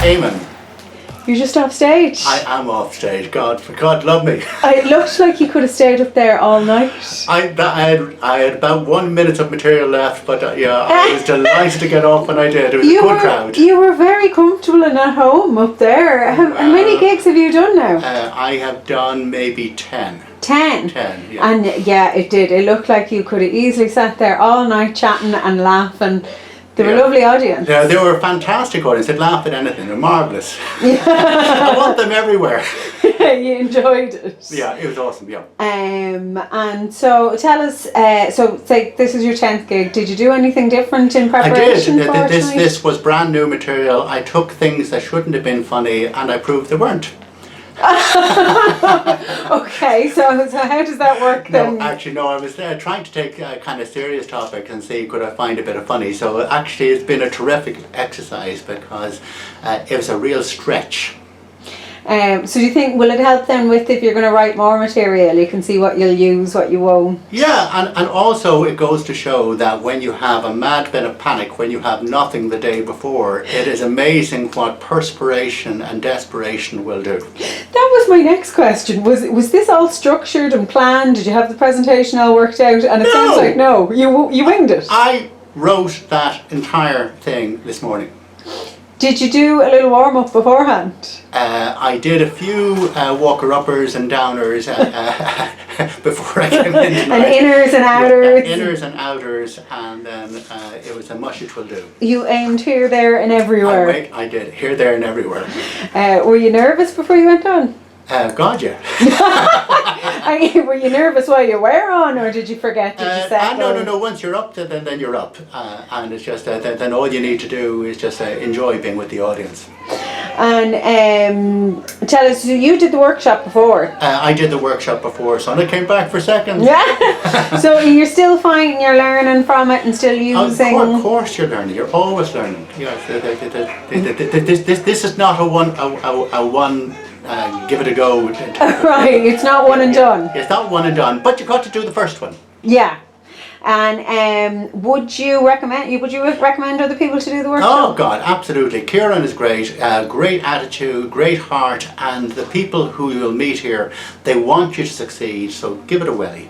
Eamon, You're just off stage. I am off stage. God love me. It looked like you could have stayed up there all night. I had about 1 minute of material left, but I was delighted to get off when I did. It was a good crowd. You were very comfortable and at home up there. How many gigs have you done now? I have done maybe 10. 10? 10, yeah. And yeah, it did. It looked like you could have easily sat there all night chatting and laughing. They were a lovely audience. Yeah, they were a fantastic audience. They'd laugh at anything. They're marvellous. I want them everywhere. You enjoyed it. Yeah, it was awesome, yeah. And so tell us, so say this is your 10th gig. Did you do anything different in preparation for it? This was brand new material. I took things that shouldn't have been funny and I proved they weren't. Okay, so how does that work then? No, actually, no. I was trying to take a kind of serious topic and see could I find a bit of funny. So actually, it's been a terrific exercise because it was a real stretch. So do you think, will it help then with if you're going to write more material, you can see what you'll use, what you won't? Yeah, and also it goes to show that when you have a mad bit of panic, when you have nothing the day before, it is amazing what perspiration and desperation will do. That was my next question. Was this all structured and planned? Did you have the presentation all worked out? And it sounds like no, you winged it. I wrote that entire thing this morning. Did you do a little warm-up beforehand? I did a few walker-uppers and downers before I came in tonight. And inners and outers. Yeah, inners and outers, and then it was a mush it will do. You aimed here, there and everywhere. I did, here, there and everywhere. Were you nervous before you went on? God, yeah. Were you nervous while you were on, or did you forget? Did you settle? No. Once you're up, then you're up, and it's just then all you need to do is just enjoy being with the audience. And tell us, so you did the workshop before? I did the workshop before, so I came back for second. Yeah. So you're still finding you're learning from it and still using. Of course, you're learning. You're always learning. Yes. This is not a one. Give it a go. Right, it's not one and done. It's not one and done, but you got to do the first one. Yeah. And would you recommend other people to do the workshop? Oh God, absolutely. Kieran is great. Great attitude, great heart, and the people who you'll meet here, they want you to succeed. So give it a welly.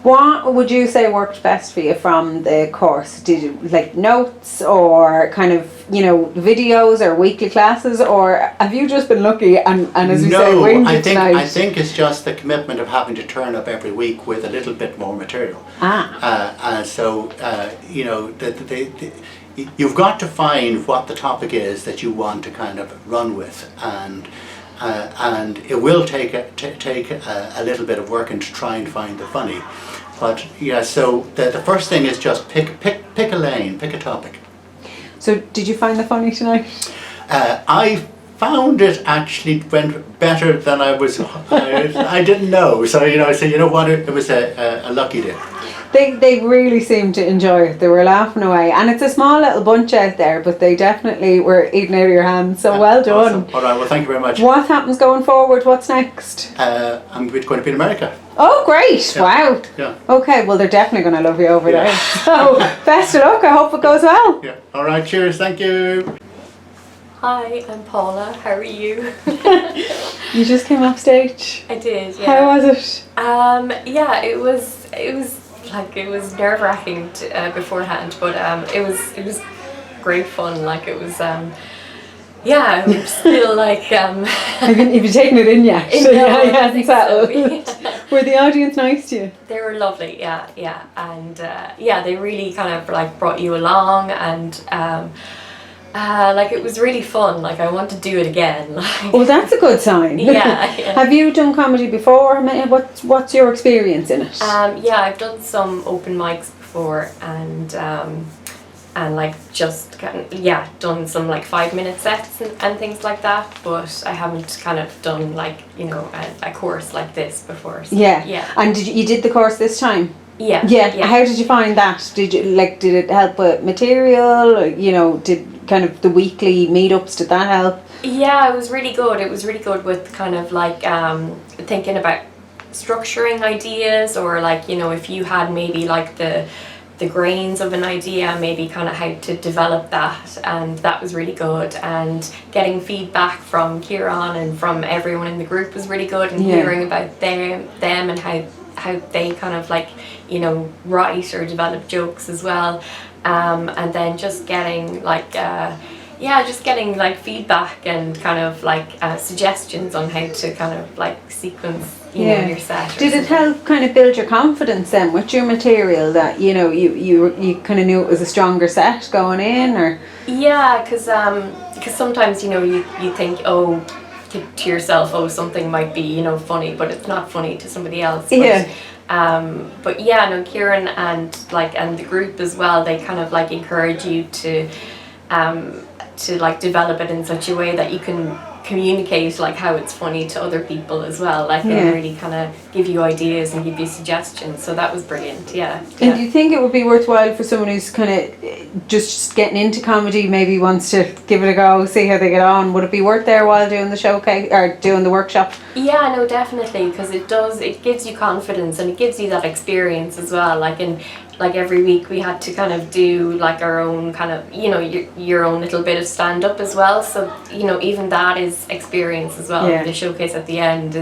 What would you say worked best for you from the course? Did you like notes or kind of, videos or weekly classes, or have you just been lucky and as you say, winged it tonight? I think it's just the commitment of having to turn up every week with a little bit more material. You've got to find what the topic is that you want to kind of run with, and it will take a little bit of work and to try and find the funny. But yeah, so the first thing is just pick a lane, pick a topic. So did you find the funny tonight? I found it actually went better than I was. I didn't know. So you know what? It was a lucky day. They really seemed to enjoy it. They were laughing away, and it's a small little bunch out there, but they definitely were eating out of your hands. So well done. Awesome. All right. Well, thank you very much. What happens going forward? What's next? I'm going to be in America. Oh, great! Yeah. Wow. Yeah. Okay. Well, they're definitely going to love you over there. So best of luck. I hope it goes well. Yeah. All right. Cheers. Thank you. Hi, I'm Paula. How are you? You just came off stage. I did. Yeah. How was it? Yeah, it was nerve-wracking beforehand, but it was great fun. Like it was. Yeah, I'm still like. Have you taken it in yet? I think so. Were the audience nice to you? They were lovely. Yeah, and they really kind of like brought you along and. Like it was really fun. Like I want to do it again. Well, that's a good sign. Yeah. Have you done comedy before? What's your experience in it? Yeah, I've done some open mics before, and like just done some like 5-minute sets and things like that. But I haven't kind of done like a course like this before. So, yeah. And you did the course this time? Yeah. How did you find that? Did it help with material? Did kind of the weekly meetups, did that help? Yeah, it was really good. It was really good with kind of like thinking about structuring ideas, or like if you had maybe like the the grains of an idea, maybe kind of how to develop that, and that was really good. And getting feedback from Kieran and from everyone in the group was really good, and hearing about them and how they kind of like, you know, write or develop jokes as well, and then just getting like just getting like feedback and kind of like suggestions on how to kind of like sequence, you know, your set. Did it help kind of build your confidence then with your material, that you know you kind of knew it was a stronger set going in, or? Yeah, because sometimes, you know, you think, to yourself, something might be, you know, funny, but it's not funny to somebody else. But, but yeah, no, Kieran and the group as well, they kind of like encourage you to like develop it in such a way that you can communicate like how it's funny to other people as well, like and really kind of give you ideas and give you suggestions. So that was brilliant. And do you think it would be worthwhile for someone who's kind of just getting into comedy, maybe wants to give it a go, see how they get on? Would it be worth their while doing the showcase or doing the workshop? Yeah, no, definitely, because it gives you confidence and it gives you that experience as well. Like every week we had to kind of do like our own kind of, you know, your own little bit of stand up as well. So, you know, even that is experience as well. The showcase at the end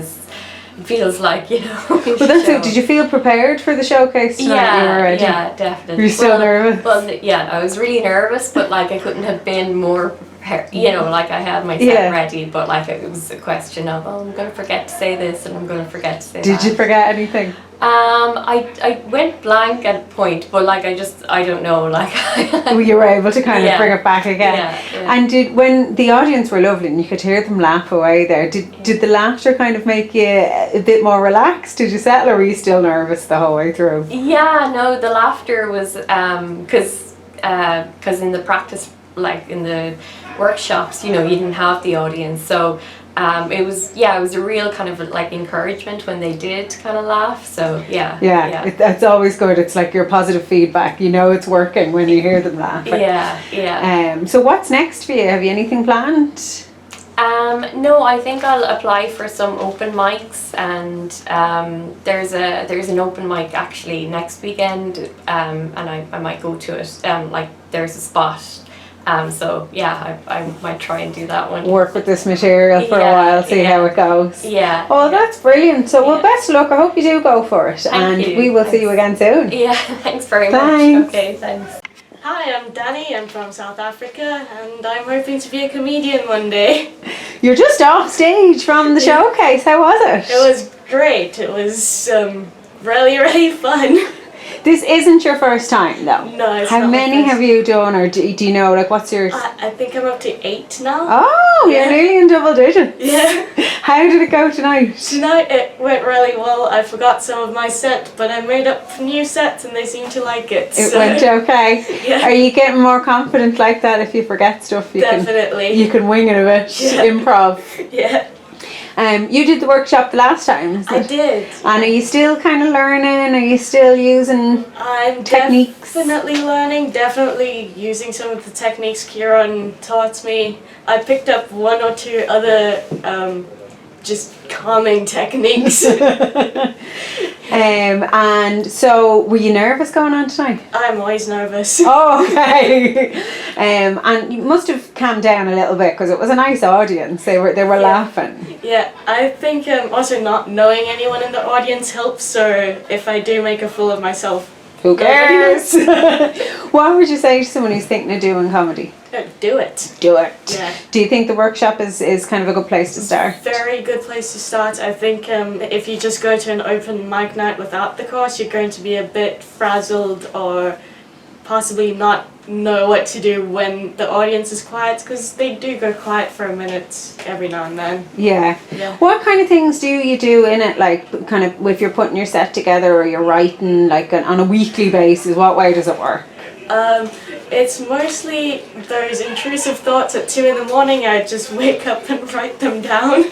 feels like, you know. But that's it. Did you feel prepared for the showcase tonight? Yeah, definitely. You're still nervous? Well, yeah, I was really nervous, but like I couldn't have been more prepared. You know, like I had my set ready, but like it was a question of, I'm going to forget to say this and I'm going to forget to say that. Did you forget anything? I went blank at a point, but like I don't know, like you were able to kind of bring it back again. And when the audience were lovely and you could hear them laugh away there, did the laughter kind of make you a bit more relaxed? Did you settle, or were you still nervous the whole way through? Yeah, no, the laughter was because in the practice, like in the workshops, you know, you didn't have the audience, so it was a real kind of like encouragement when they did kind of laugh. So that's always good. It's like your positive feedback, you know, it's working when you hear them laugh. So what's next for you? Have you anything planned? No, I think I'll apply for some open mics, and there's an open mic actually next weekend, and I might go to it. Like there's a spot. So yeah, I might try and do that one. Work with this material for a while, see how it goes. Oh, that's brilliant. So well, best of luck. I hope you do go for it. Thank you. We will see you again soon. Yeah, thanks very much. Okay, thanks. Hi, I'm Danny. I'm from South Africa, and I'm hoping to be a comedian one day. You're just off stage from the showcase. How was it? It was great. It was really, really fun. This isn't your first time though? No, it's How not many have you done, or do you know, like what's your... I think I'm up to 8 now. Oh, you're nearly in double digits. Yeah. How did it go tonight? Tonight it went really well. I forgot some of my set, but I made up new sets and they seem to like it. It went okay? Yeah. Are you getting more confident like that if you forget stuff? Definitely. You can wing it a bit, improv. Yeah. You did the workshop the last time, I did. And are you still kind of learning? Are you still using techniques? Definitely learning, definitely using some of the techniques Kieran taught me. I picked up 1 or 2 other just calming techniques. And so were you nervous going on tonight? I'm always nervous. Oh, okay. And you must have calmed down a little bit because it was a nice audience. They were laughing. Yeah, I think also not knowing anyone in the audience helps. So if I do make a fool of myself, who cares? What would you say to someone who's thinking of doing comedy? Do it. Do it. Yeah. Do you think the workshop is kind of a good place to start? Very good place to start. I think if you just go to an open mic night without the course, you're going to be a bit frazzled or possibly not know what to do when the audience is quiet, because they do go quiet for a minute every now and then. Yeah. What kind of things do you do in it, like kind of if you're putting your set together or you're writing like on a weekly basis? What way does it work? It's mostly those intrusive thoughts at 2 a.m. I just wake up and write them down.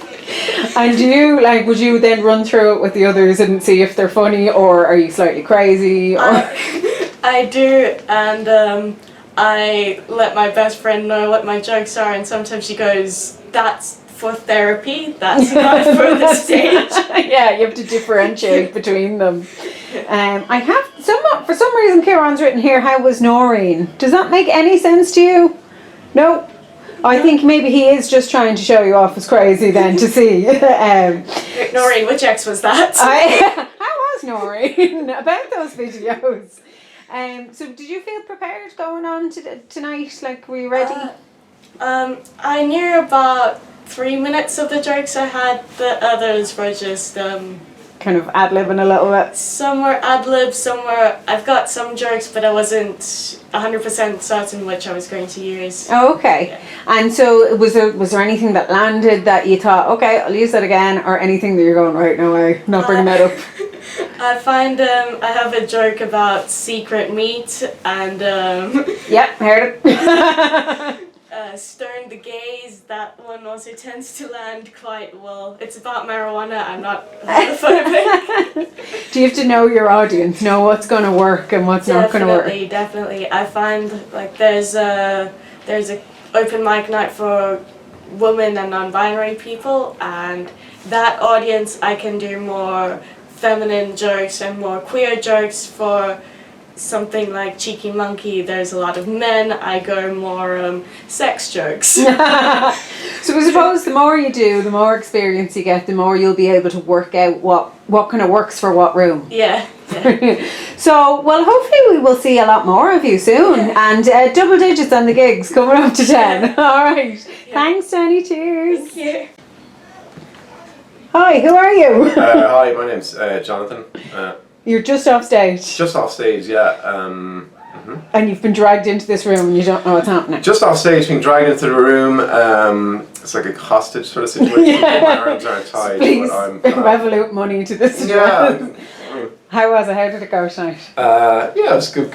And would you then run through it with the others and see if they're funny, or are you slightly crazy? Or? I do, and I let my best friend know what my jokes are, and sometimes she goes, "That's for therapy, that's not for the stage." Yeah, you have to differentiate between them. I have for some reason Kieran's written here, how was Noreen? Does that make any sense to you? No? I think maybe he is just trying to show you off as crazy then to see. Noreen, which ex was that? How was Noreen about those videos? So did you feel prepared going on to tonight? Like, were you ready? I knew about 3 minutes of the jokes I had. The others were just Kind of ad-libbing a little bit. some were ad lib, some were. I've got some jokes, but I wasn't 100% certain which I was going to use. Oh, okay. And so was there anything that landed that you thought, okay, I'll use that again, or anything that you're going, right, no way, not bringing that up? I find I have a joke about secret meat and Yep, heard it. Stone the Gays. That one also tends to land quite well. It's about marijuana. I'm not homophobic. Do you have to know your audience, know what's going to work and what's not going to work? Definitely. I find like there's a open mic night for women and non-binary people, and that audience I can do more feminine jokes and more queer jokes. For something like Cheeky Monkey, there's a lot of men. I go more sex jokes. So I suppose the more you do, the more experience you get, the more you'll be able to work out what kind of works for what room. Yeah. So, well, hopefully we will see a lot more of you soon, and double digits on the gigs coming up to 10. All right. Thanks, Jenny. Cheers. Thank you. Hi, who are you? Hi, my name's Jonathan. You're just off stage. Just off stage, yeah. And you've been dragged into this room and you don't know what's happening. Just off stage, being dragged into the room. It's like a hostage sort of situation. My arms aren't tied. Please, But I'm, revolute money to this. yeah. How was it? How did it go tonight? Yeah, it was good.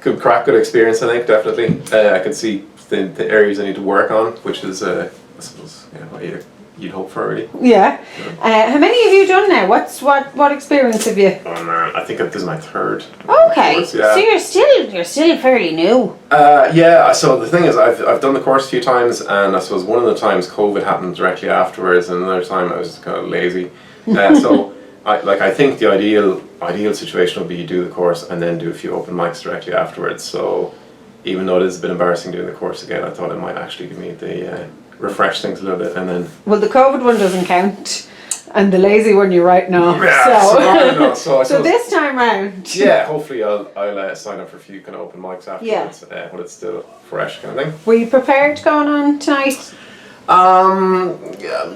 Good crack, good experience. I think definitely. I can see the areas I need to work on, which is, I suppose, what you'd hope for, really. Yeah. How many have you done now? What experience have you? Oh man, I think this is my third. Okay, course, yeah. so you're still fairly new. Yeah. So the thing is, I've done the course a few times, and I suppose one of the times COVID happened directly afterwards, and another time I was kind of lazy. So I think the ideal situation would be you do the course and then do a few open mics directly afterwards. So even though it is a bit embarrassing doing the course again, I thought it might actually give me the refresh things a little bit, and then. Well, the COVID one doesn't count, and the lazy one you're writing off. Yeah, So this time round. Yeah, hopefully I'll sign up for a few kind of open mics afterwards when it's still fresh, kind of thing. Were you prepared going on tonight? Yeah.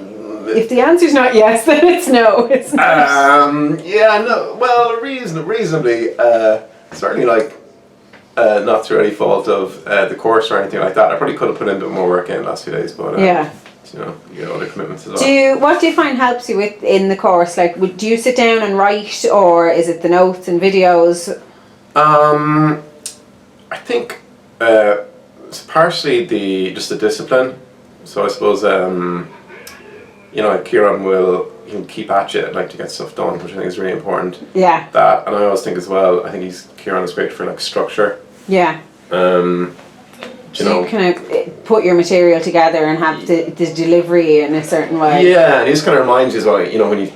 If the answer's not yes, then it's no. It's not. Yeah, no. Well, reasonably. Certainly, like, not through any fault of the course or anything like that. I probably could have put in a bit more work in the last few days, but yeah. You know, you get other commitments as well. What do you find helps you with in the course? Like, do you sit down and write, or is it the notes and videos? I think it's partially just the discipline. So I suppose like Kieran he'll keep at you, like, to get stuff done, which I think is really important. Yeah. That, and I always think as well, I think Kieran is great for like structure. Yeah. You kind of put your material together and have the delivery in a certain way. Yeah, and he just kind of reminds you as well, when you,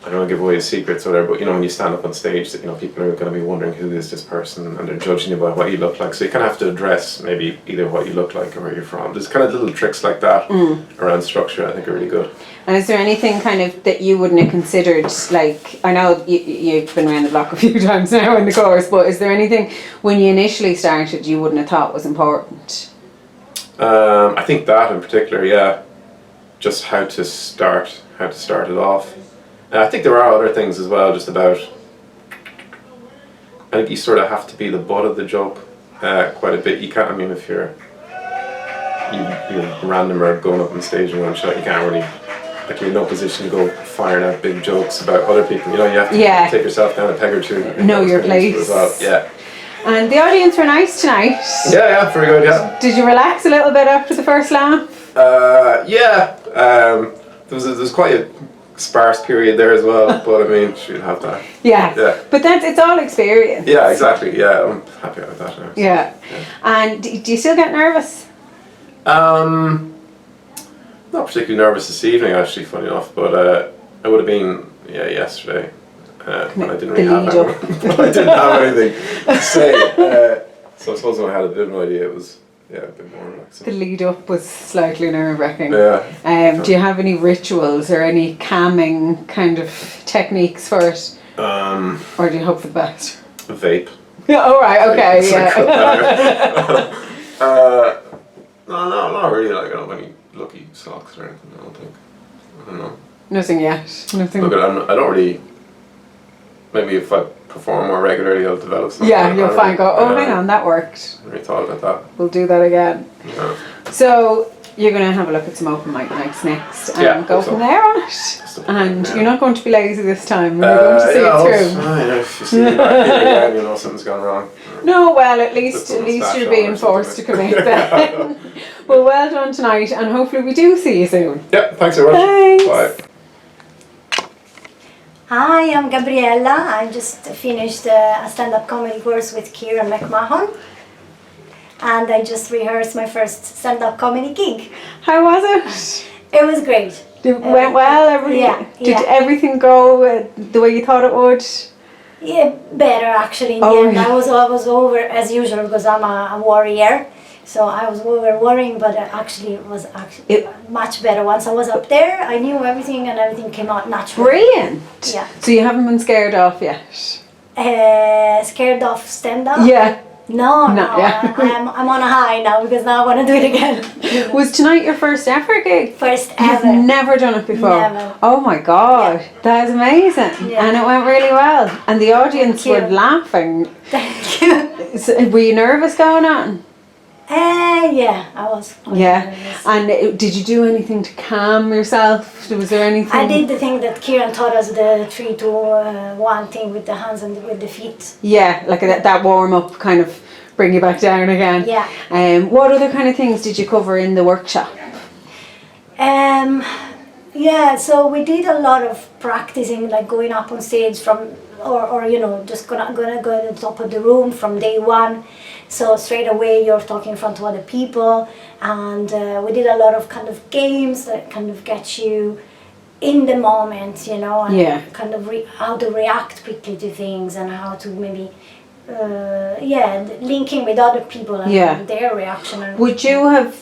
I don't want to give away his secrets or whatever, but when you stand up on stage, that people are going to be wondering who is this person, and they're judging you by what you look like. So you kind of have to address maybe either what you look like or where you're from. There's kind of little tricks like that around structure I think are really good. And is there anything kind of that you wouldn't have considered, like, I know you've been around the block a few times now in the course, but is there anything when you initially started you wouldn't have thought was important? I think that in particular, yeah. Just how to start it off. I think there are other things as well, just about, I think you sort of have to be the butt of the joke quite a bit. You can't, if you're random or going up on stage and one shot, you can't really, like, you're in no position to go firing out big jokes about other people. You have to take yourself down a peg or two. Know your place. As well. Yeah. And the audience were nice tonight. Yeah, very good, yeah. Did you relax a little bit after the first laugh? Yeah. There was quite a sparse period there as well, but she'd have that. Yeah. But it's all experience. Yeah, exactly. Yeah, I'm happy with that now. Yeah. And do you still get nervous? Not particularly nervous this evening, actually, funny enough, but I would have been, yesterday. but I didn't The really have lead up. anything. I didn't have anything to say. So I suppose when I had a bit of an idea, it was a bit more relaxing. The lead up was slightly nerve-wracking. Yeah. Do you have any rituals or any calming kind of techniques for it? Or do you hope for the best? vape. Oh, right, okay, It's like yeah. no, not really. Like I don't have any lucky socks or anything. I don't think. I don't know. Nothing yet. Nothing. Look, I don't really. Maybe if I perform more regularly, I'll develop something. Yeah, you'll find go, oh, hang on, that worked. I really thought about that. We'll do that again. Yeah. So, you're going to have a look at some open mic nights next and Yeah, go so. from there on it. And Yeah. you're not going to be lazy this time. You're going to see it through. If you see me back here again, you know something's gone wrong. No, well, at least Just a stash you're over being or forced to something. commit then. Well, well done tonight, and hopefully we do see you soon. Yeah, thanks very much. Thanks. Bye. Hi, I'm Gabriella. I just finished a stand-up comedy course with Kieran McMahon, and I just rehearsed my first stand-up comedy gig. How was it? It was great. It went well? Did yeah. everything go the way you thought it would? Yeah, better actually. In the Oh, end, yeah. I was over as usual because I'm a warrior. So I was over worrying, but it was much better. Once I was up there, I knew everything and everything came out naturally. Brilliant. Yeah. So you haven't been scared off yet? Scared of stand-up? Yeah. No, Not yet. I'm on a high now because now I want to do it again. Was tonight your first ever gig? First You've ever. never done it before? Never. Oh my god, that is amazing. Yeah. And it went really well. And the audience Thank were you. laughing. Thank you. So, were you nervous going on? Yeah, I was. Yeah. nervous. And did you do anything to calm yourself? Was there anything? I did the thing that Kieran taught us, the 3, 2, 1 thing with the hands and with the feet. Yeah, like that warm up kind of bring you back down again. Yeah. What other kind of things did you cover in the workshop? Yeah, so we did a lot of practicing, like going up on stage or just gonna go to the top of the room from day one. So straight away you're talking in front of other people, and we did a lot of kind of games that kind of get you in the moment, and Yeah. kind of how to react quickly to things and how to maybe linking with other people and Yeah. their reaction. And Would you have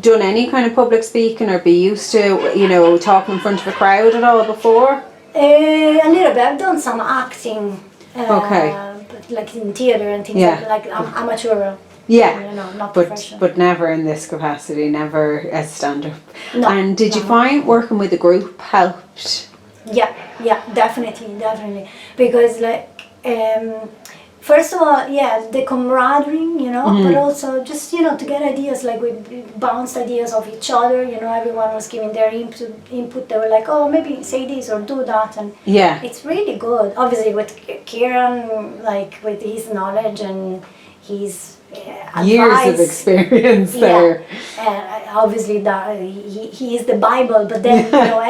done any kind of public speaking or be used to, talking in front of a crowd at all before? A little bit. I've done some acting, Okay. but like in theater and things Yeah. like I'm amateur, Yeah. not But professional. never in this capacity, never as stand-up. No, And did you no. find working with a group helped? Yeah, definitely, because first of all, the camaraderie, but also just to get ideas. Like we bounced ideas of each other. Everyone was giving their input. They were like, oh, maybe say this or do that, and Yeah. it's really good. Obviously, with Kieran, like with his knowledge and his Years of advice. experience there. Obviously that he is the Bible, but then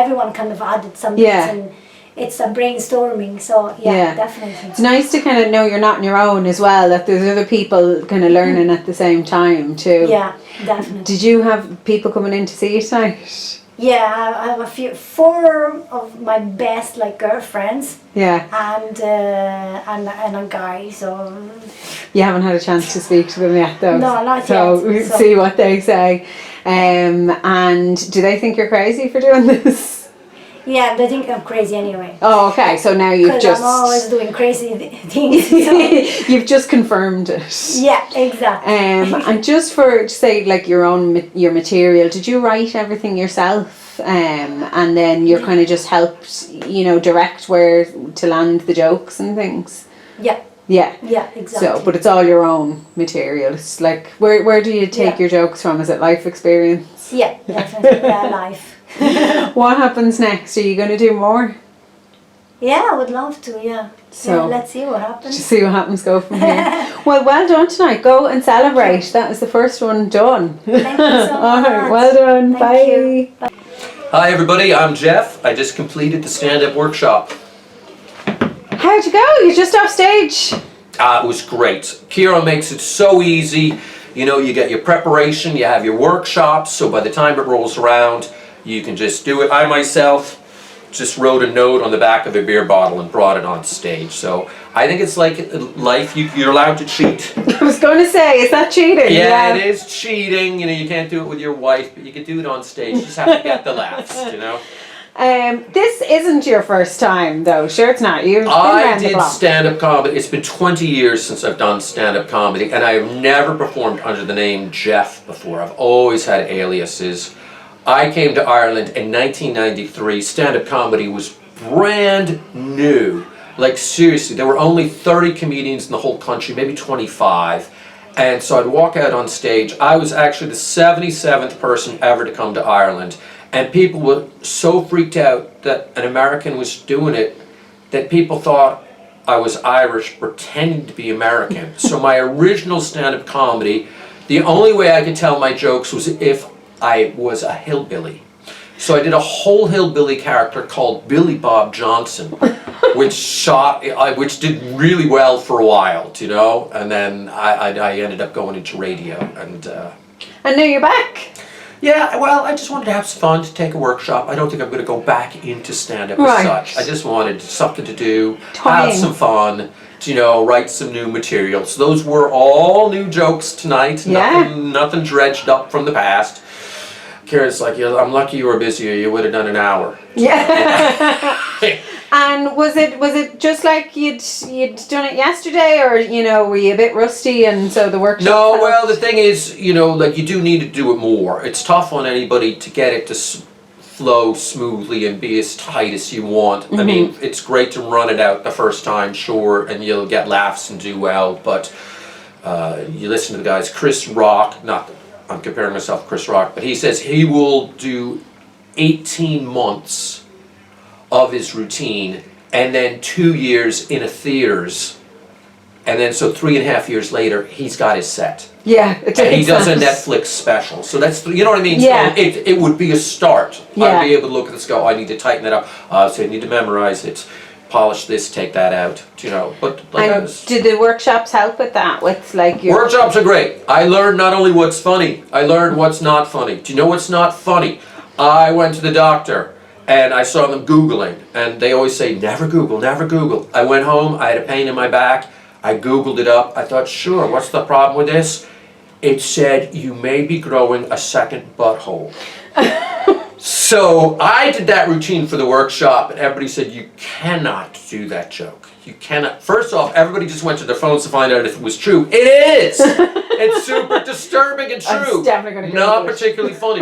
everyone kind of added some bits, Yeah. and it's a brainstorming. So Yeah. definitely. It's nice to kind of know you're not on your own as well, that there's other people kind of learning at the same time too. Yeah, definitely. Did you have people coming in to see you tonight? Yeah, I have 4 of my best girlfriends Yeah. and a guy. So You haven't had a chance to speak to them yet though. No, not so yet, we'll so- see what they say. And do they think you're crazy for doing this? yeah, they think I'm crazy anyway. Oh, okay. So now you've Because just I'm always doing crazy things. So. you've just confirmed it. Yeah, exactly. And just for say your material, did you write everything yourself? And then you're kind of just helped, direct where to land the jokes and things. Yeah, Yeah. exactly. So, but it's all your own material. It's like where do you take Yeah. your jokes from? Is it life experience? Yeah, definitely. Life. What happens next? Are you going to do more? Yeah, I would love to. Yeah. So- let's see what happens. Just see what happens. Go from here. Well done tonight. Go and celebrate. That was the first one done. Thank you so All right. much. Well done. Thank you. Bye. Hi everybody, I'm Jeff. I just completed the stand-up workshop. How'd you go? You're just off stage. It was great. Kira makes it so easy. You get your preparation, you have your workshops, so by the time it rolls around, you can just do it. I myself just wrote a note on the back of a beer bottle and brought it on stage. So I think it's like life, you're allowed to cheat. I was going to say, is that cheating? Yeah, it is cheating. You know, you can't do it with your wife, but you can do it on stage. You just have to get the laughs, you know. This isn't your first time, though. Sure, it's not. You've been I around the did block. stand-up comedy. It's been 20 years since I've done stand-up comedy, and I have never performed under the name Jeff before. I've always had aliases. I came to Ireland in 1993. Stand-up comedy was brand new. Like, seriously, there were only 30 comedians in the whole country, maybe 25. And so I'd walk out on stage. I was actually the 77th person ever to come to Ireland. And people were so freaked out that an American was doing it that people thought I was Irish pretending to be American. So my original stand-up comedy, the only way I could tell my jokes was if I was a hillbilly. So I did a whole hillbilly character called Billy Bob Johnson, which did really well for a while, you know. And then I ended up going into radio, and now you're back. yeah, well, I just wanted to have some fun, to take a workshop. I don't think I'm going to go back into stand-up Right. as such. I just wanted something to do, Time. have some fun, you know, write some new material. So those were all new jokes tonight. Yeah. Nothing dredged up from the past. Kira's like, yeah, I'm lucky you were busy, or you would have done an hour. Yeah. And was it just like you'd done it yesterday, or were you a bit rusty and so the workshop? No, well, the thing is, like, you do need to do it more. It's tough on anybody to get it to flow smoothly and be as tight as you want. I mean, it's great to run it out the first time, sure, and you'll get laughs and do well, but you listen to the guys, Chris Rock, not that I'm comparing myself to Chris Rock, but he says he will do 18 months of his routine, and then 2 years in a theaters, and then so 3.5 years later he's got his set. Yeah, And he does a Netflix special, so that's, you know what I mean. Yeah. So it would be a start. Yeah. I'd be able to look at this, go, I need to tighten that up. So I need to memorize it, polish this, take that out. But like I And was, did the workshops help with that? With like your workshops are great. I learned not only what's funny, I learned what's not funny. Do you know what's not funny? I went to the doctor and I saw them Googling, and they always say, never Google, never Google. I went home, I had a pain in my back, I Googled it up, I thought, sure, what's the problem with this? It said, you may be growing a second butthole. So I did that routine for the workshop, and everybody said, you cannot do that joke. You cannot. First off, everybody just went to their phones to find out if it was true. It is! It's super disturbing and true. I'm definitely gonna Not Google it. particularly funny,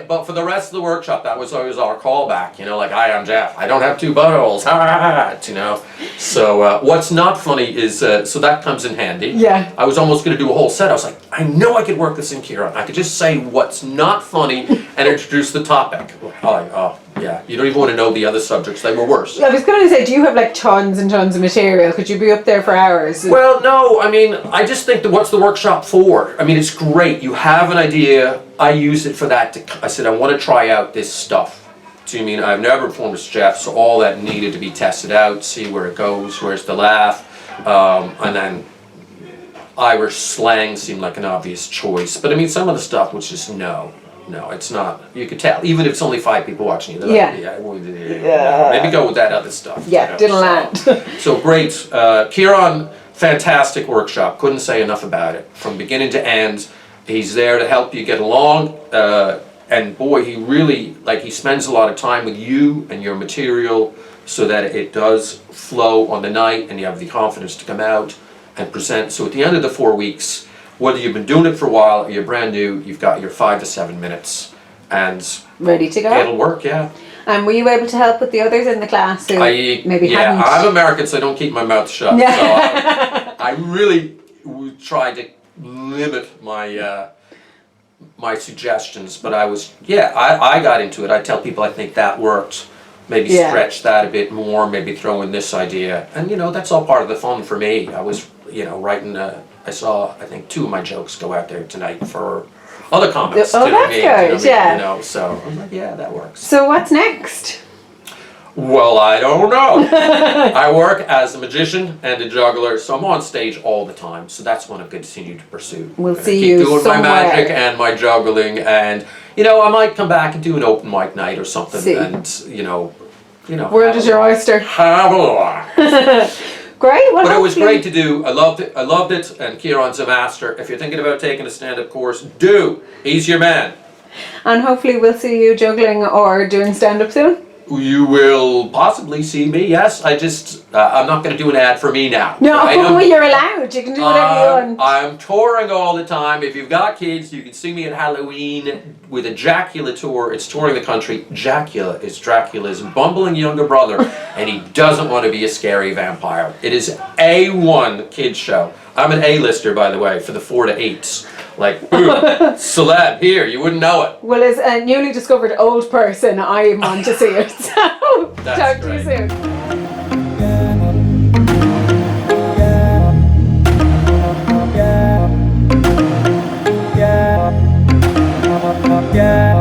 but for the rest of the workshop, that was always our callback. Like, hi, I'm Jeff. I don't have two buttholes. So what's not funny is, so that comes in handy. Yeah. I was almost going to do a whole set. I was like, I know I could work this in, Kira. I could just say what's not funny and introduce the topic. Oh, yeah. You don't even want to know the other subjects. They were worse. I was going to say, do you have like tons and tons of material? Could you be up there for hours? Well, no, I mean, I just think that what's the workshop for? I mean, it's great. You have an idea. I use it for that. I said, I want to try out this stuff. So you mean, I've never performed as Jeff, so all that needed to be tested out, see where it goes, where's the laugh, and then Irish slang seemed like an obvious choice. But I mean, some of the stuff was just no, it's not. You could tell, even if it's only 5 people watching you. They're like, yeah, maybe go with that other stuff. Yeah, didn't land. So great. Kieran, fantastic workshop. Couldn't say enough about it. From beginning to end, he's there to help you get along. And boy, he really, he spends a lot of time with you and your material so that it does flow on the night and you have the confidence to come out and present. So at the end of the 4 weeks, whether you've been doing it for a while or you're brand new, you've got your 5 to 7 minutes and Ready to go? it'll work, yeah. And were you able to help with the others in the class who maybe yeah, hadn't? I'm American, so I don't keep my mouth shut. Yeah. So I really try to limit my my suggestions, but I got into it. I tell people I think that worked. Maybe stretch that a bit more, maybe throw in this idea. And that's all part of the fun for me. I was, writing, I saw, I think 2 of my jokes go out there tonight for other comics. Oh, that's good, yeah. So I'm like, yeah, that works. So what's next? Well, I don't know. I work as a magician and a juggler, so I'm on stage all the time. So that's what I'm going to continue to pursue. We'll I'm gonna see keep you doing somewhere. my magic and my juggling, and I might come back and do an open mic night or something, See. and you know. World is your oyster. Have a laugh. Great. Well, But it was hopefully- great to do. I loved it. And Kieran's a master. If you're thinking about taking a stand-up course, do. He's your man. And hopefully we'll see you juggling or doing stand-up soon. You will possibly see me, yes. I'm not going to do an ad for me now. No, I am- you're allowed. You can do whatever you want. I'm touring all the time. If you've got kids, you can see me at Halloween with a Jacula tour. It's touring the country. Jacula is Dracula's bumbling younger brother, and he doesn't want to be a scary vampire. It is A1 kids show. I'm an A-lister, by the way, for the 4 to 8s. Like, boom, celeb here, you wouldn't know it. Well, as a newly discovered old person, I want to see it. So, That's talk to you great. soon. Yeah.